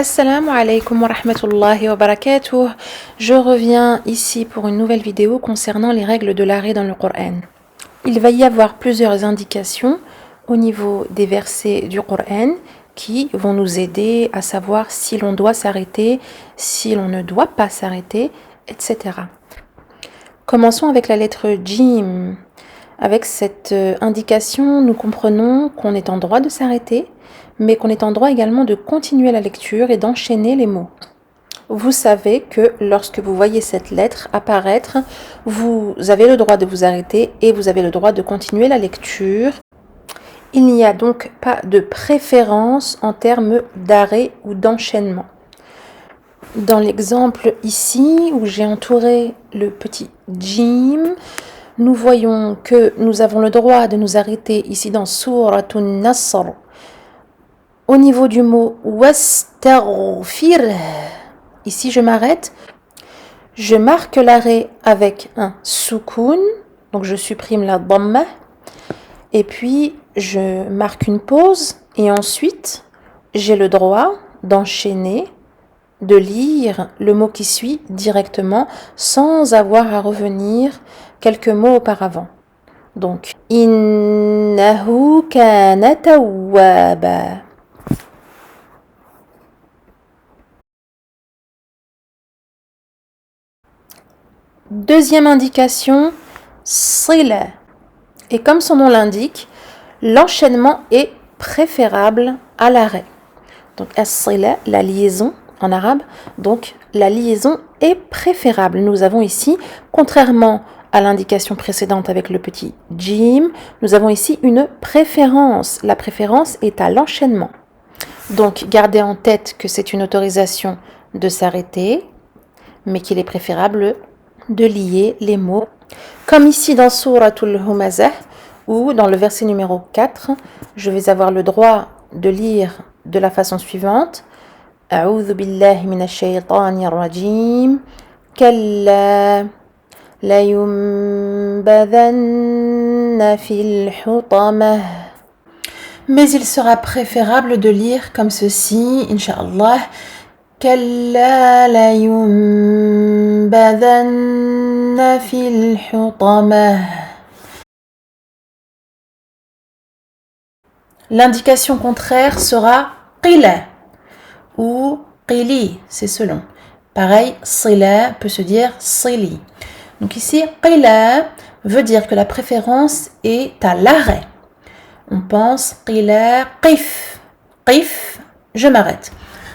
Assalamu alaikum wa rahmatullahi wa barakatuh. Je reviens ici pour une nouvelle vidéo concernant les règles de l'arrêt dans le Coran. Il va y avoir plusieurs indications au niveau des versets du Coran qui vont nous aider à savoir si l'on doit s'arrêter, si l'on ne doit pas s'arrêter, etc. Commençons avec la lettre Jim. Avec cette indication, nous comprenons qu'on est en droit de s'arrêter, mais qu'on est en droit également de continuer la lecture et d'enchaîner les mots. Vous savez que lorsque vous voyez cette lettre apparaître, vous avez le droit de vous arrêter et vous avez le droit de continuer la lecture. Il n'y a donc pas de préférence en termes d'arrêt ou d'enchaînement. Dans l'exemple ici, où j'ai entouré le petit Jim, nous voyons que nous avons le droit de nous arrêter ici dans Suratun Nasr. Au niveau du mot wastaghfir, ici je m'arrête, je marque l'arrêt avec un soukoun, donc je supprime la dhamma, et puis je marque une pause, et ensuite j'ai le droit d'enchaîner, de lire le mot qui suit directement sans avoir à revenir quelques mots auparavant. Donc, innahu kana tawwaba. Deuxième indication, sila. Et comme son nom l'indique, l'enchaînement est préférable à l'arrêt. Donc, as-sila, la liaison en arabe, donc la liaison est préférable. Nous avons ici, contrairement à l'indication précédente avec le petit jim, nous avons ici une préférence. La préférence est à l'enchaînement. Donc, gardez en tête que c'est une autorisation de s'arrêter, mais qu'il est préférable de lier les mots. Comme ici dans Suratul Humazah, ou dans le verset numéro 4, je vais avoir le droit de lire de la façon suivante. أعوذ بالله من الشيطان الرجيم كلا لينبذن في الحطمة. Mais il sera préférable de lire comme ceci, Inch'Allah. كلا لينبذن في الحطمة. L'indication contraire sera قِلَ ou qili, c'est selon. Pareil, sila peut se dire sili. Donc ici, qila veut dire que la préférence est à l'arrêt. On pense qila qif. Qif, je m'arrête.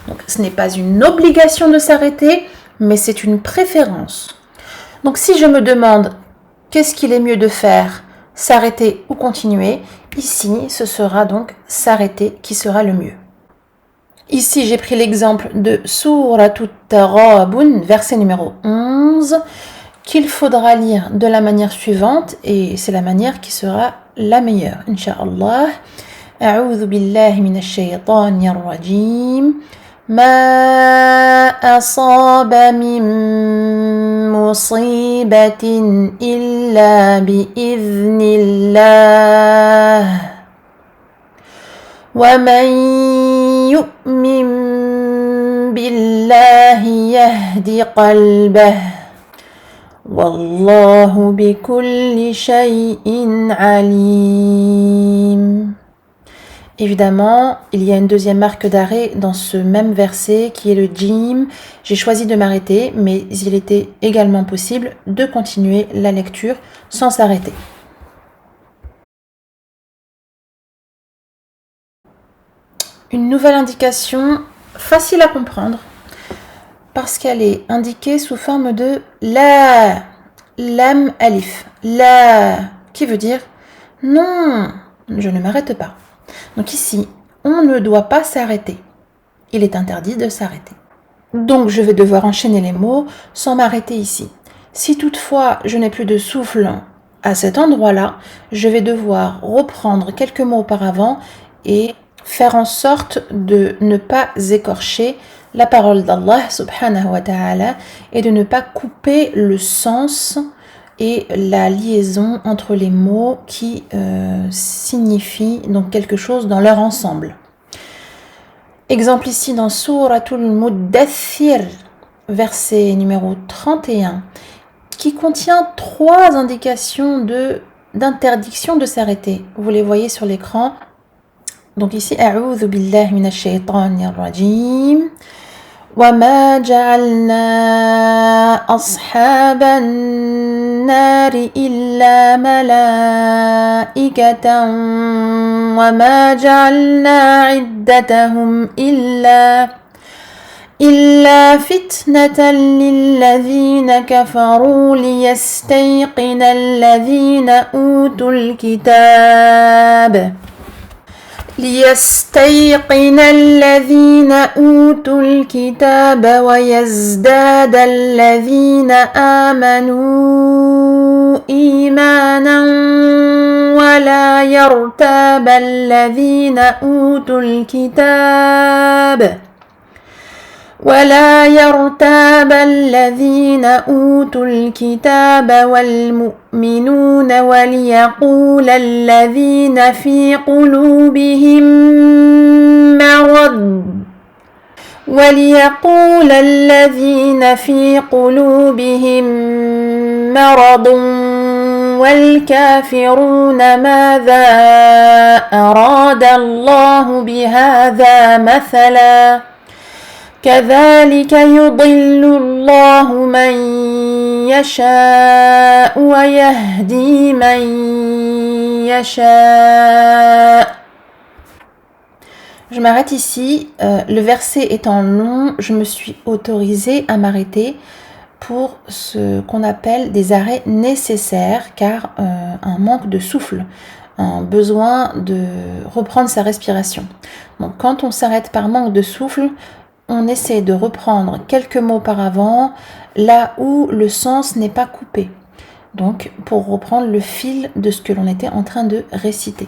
Donc ce n'est pas une obligation de s'arrêter, mais c'est une préférence. Donc si je me demande qu'est-ce qu'il est mieux de faire, s'arrêter ou continuer, ici ce sera donc s'arrêter qui sera le mieux. Ici, j'ai pris l'exemple de Suratut Taghabun, verset numéro 11, qu'il faudra lire de la manière suivante, et c'est la manière qui sera la meilleure, Inch'Allah. A'udhu billahi minash shaytanir rajim. Ma asaba min musibatin illa bi idhnillah. Wa man يؤمن بالله يهدي قلبه والله بكل شيء عليم. Évidemment, il y a une deuxième marque d'arrêt dans ce même verset qui est le jim. J'ai choisi de m'arrêter, mais il était également possible de continuer la lecture sans s'arrêter. Une nouvelle indication facile à comprendre parce qu'elle est indiquée sous forme de la, lam alif, la, qui veut dire non, je ne m'arrête pas. Donc ici, on ne doit pas s'arrêter. Il est interdit de s'arrêter. Donc je vais devoir enchaîner les mots sans m'arrêter ici. Si toutefois je n'ai plus de souffle à cet endroit-là, je vais devoir reprendre quelques mots auparavant et faire en sorte de ne pas écorcher la parole d'Allah subhanahu wa ta'ala et de ne pas couper le sens et la liaison entre les mots qui signifient donc quelque chose dans leur ensemble. Exemple ici dans Suratul Muddathir, verset numéro 31, qui contient 3 indications d'interdiction de s'arrêter. Vous les voyez sur l'écran. Donc ici, A'udhu billahi minash shaitanir rajim. وما جعلنا أصحاب النار إلا ملائكة وما جعلنا عدتهم إلا فتنة للذين كفروا ليستيقن الذين أوتوا الكتاب ويزداد الذين آمنوا إيمانا ولا يرتاب الذين أوتوا الكتاب والمؤمنون وليقول الذين في قلوبهم مرض والكافرون ماذا أراد الله بهذا مثلا كذلك يضل الله من يشاء ويهدي من يشاء. Je m'arrête ici. Le verset étant long, je me suis autorisée à m'arrêter pour ce qu'on appelle des arrêts nécessaires, car un manque de souffle, un besoin de reprendre sa respiration. Donc quand on s'arrête par manque de souffle, on essaie de reprendre quelques mots par avant, là où le sens n'est pas coupé. Donc, pour reprendre le fil de ce que l'on était en train de réciter.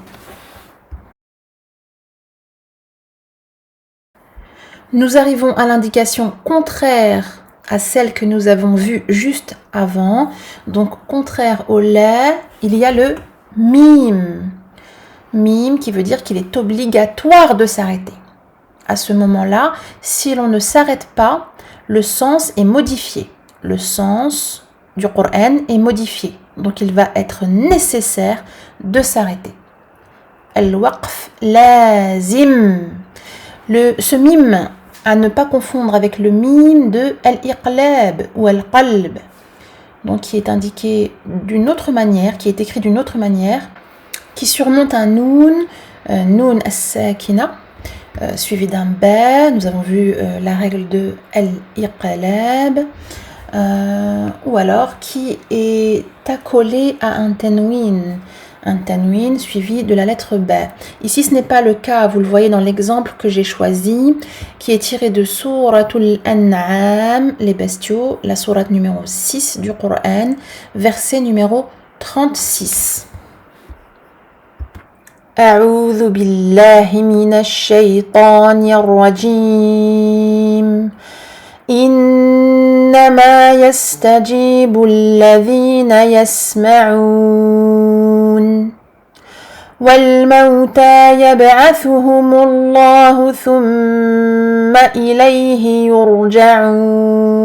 Nous arrivons à l'indication contraire à celle que nous avons vue juste avant. Donc, contraire au la, il y a le mim. Mim qui veut dire qu'il est obligatoire de s'arrêter. À ce moment-là, si l'on ne s'arrête pas, le sens est modifié. Le sens du Coran est modifié. Donc il va être nécessaire de s'arrêter. Al-waqf lazim. Ce mime, à ne pas confondre avec le mime de al-iqlab ou al-qalb. Donc qui est indiqué d'une autre manière, qui est écrit d'une autre manière, qui surmonte un noun, noun as-sakina, suivi d'un ba. Nous avons vu la règle de al-iqlab, ou alors qui est accolé à un tanwin suivi de la lettre ba. Ici ce n'est pas le cas, vous le voyez dans l'exemple que j'ai choisi, qui est tiré de Suratul An'am, les bestiaux, la sourate numéro 6 du Coran, verset numéro 36. أعوذ بالله من الشيطان الرجيم إنما يستجيب الذين يسمعون والموتى يبعثهم الله ثم إليه يرجعون.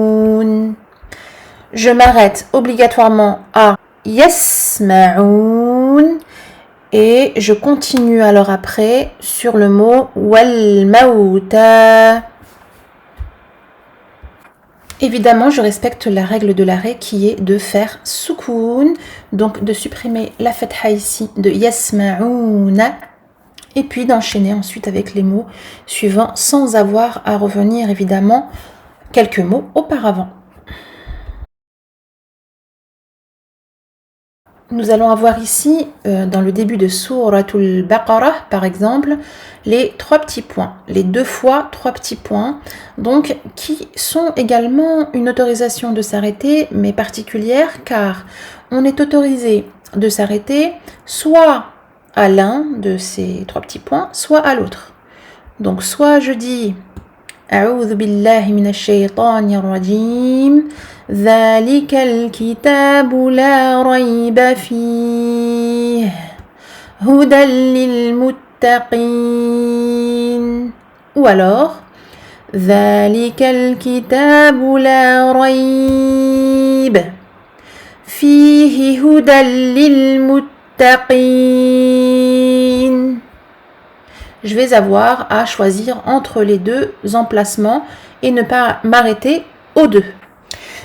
Je m'arrête obligatoirement à يسمعون et je continue alors après sur le mot wal mauta. Évidemment, je respecte la règle de l'arrêt qui est de faire soukoun, donc de supprimer la fatha ici de yasma'ouna, et puis d'enchaîner ensuite avec les mots suivants sans avoir à revenir évidemment quelques mots auparavant. Nous allons avoir ici, dans le début de Suratul Baqarah, par exemple, les 3 petits points, les 2 fois 3 petits points, donc qui sont également une autorisation de s'arrêter, mais particulière, car on est autorisé de s'arrêter soit à l'un de ces 3 petits points, soit à l'autre. Donc soit je dis أعوذ بالله من الشيطان الرجيم ذلك الكتاب لا ريب فيه هدى للمتقين. ou alors ذلك الكتاب لا ريب فيه هدى للمتقين. Je vais avoir à choisir entre les deux emplacements et ne pas m'arrêter aux deux.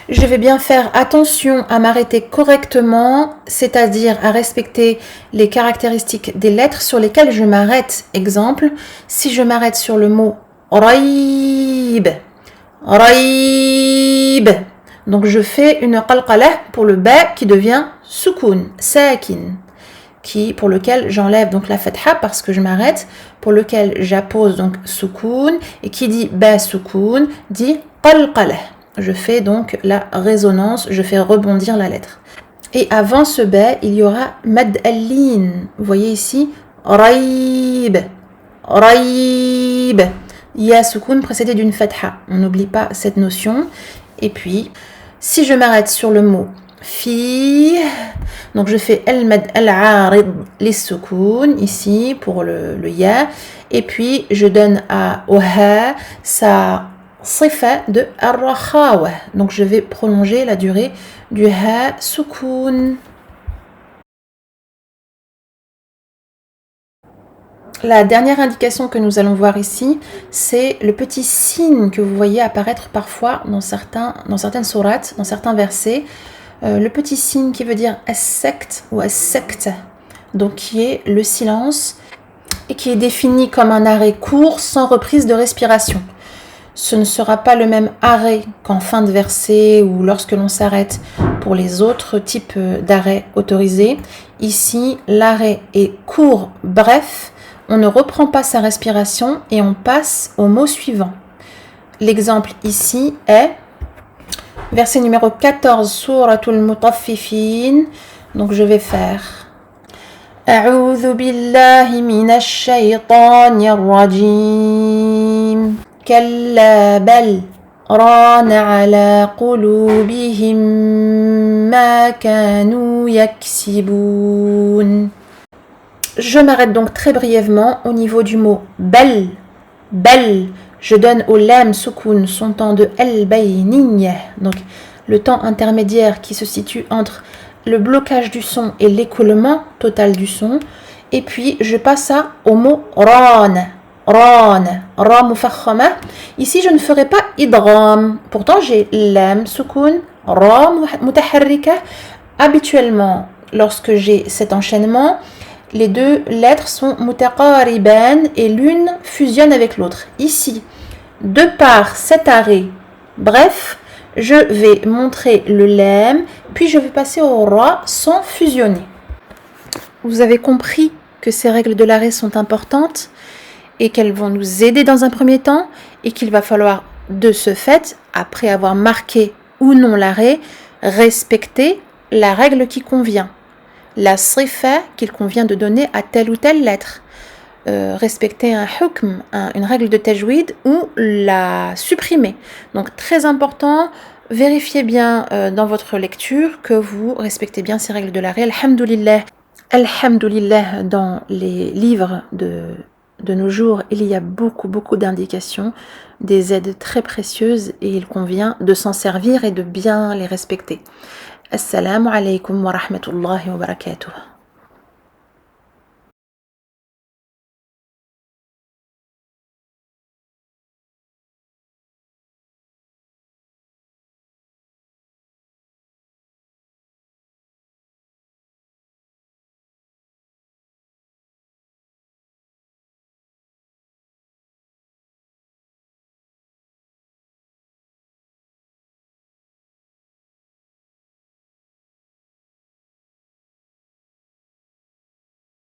Je vais bien faire attention à m'arrêter correctement, c'est-à-dire à respecter les caractéristiques des lettres sur lesquelles je m'arrête. Exemple, si je m'arrête sur le mot raïb, raïb, donc je fais une qalqalah pour le ba qui devient soukoun, sakin, pour lequel j'enlève donc la fatha parce que je m'arrête, pour lequel j'appose donc soukoun, et qui dit ba soukoun dit qalqalah. Je fais donc la résonance, je fais rebondir la lettre. Et avant ce ba, il y aura mad al-lin. Vous voyez ici, raïb, raïb. Il y a soukoun précédé d'une fatha. On n'oublie pas cette notion. Et puis, si je m'arrête sur le mot fi, donc je fais al-mad al-arid les soukoun ici pour le ya, et puis je donne à oha sa sifa de ar-rakhawa, donc je vais prolonger la durée du ha soukoun. La dernière indication que nous allons voir ici, c'est le petit signe que vous voyez apparaître parfois dans certaines sourates, dans certains versets. Le petit signe qui veut dire as-sakt ou as-sakta, donc qui est le silence et qui est défini comme un arrêt court sans reprise de respiration. Ce ne sera pas le même arrêt qu'en fin de verset ou lorsque l'on s'arrête pour les autres types d'arrêts autorisés. Ici, l'arrêt est court, bref, on ne reprend pas sa respiration et on passe au mot suivant. L'exemple ici est verset numéro 14, Suratul Mutaffifin. Donc je vais faire A'udhu billahi minash shaytanir rajim. Kalla bal rana ala qulubihim ma kanu yaksibun. Je m'arrête donc très brièvement au niveau du mot bal, bal. Je donne au lam soukoun son temps de al-bayniya, donc le temps intermédiaire qui se situe entre le blocage du son et l'écoulement total du son. Et puis je passe au mot ran, ran, ra mufakhama. Ici je ne ferai pas idgham. Pourtant j'ai lam soukoun, ra mutaharrika. Habituellement, lorsque j'ai cet enchaînement, les deux lettres sont mutaqariban et l'une fusionne avec l'autre. Ici, de par cet arrêt, bref, je vais montrer le lam, puis je vais passer au ra sans fusionner. Vous avez compris que ces règles de l'arrêt sont importantes et qu'elles vont nous aider dans un premier temps et qu'il va falloir de ce fait, après avoir marqué ou non l'arrêt, respecter la règle qui convient. La sifa qu'il convient de donner à telle ou telle lettre, respecter un hukm, une règle de tajwid ou la supprimer. Donc très important, vérifiez bien dans votre lecture que vous respectez bien ces règles de l'arrêt. Alhamdulillah, alhamdulillah, dans les livres de nos jours, il y a beaucoup d'indications, des aides très précieuses et il convient de s'en servir et de bien les respecter. Assalamu alaikum wa rahmatullahi wa barakatuh.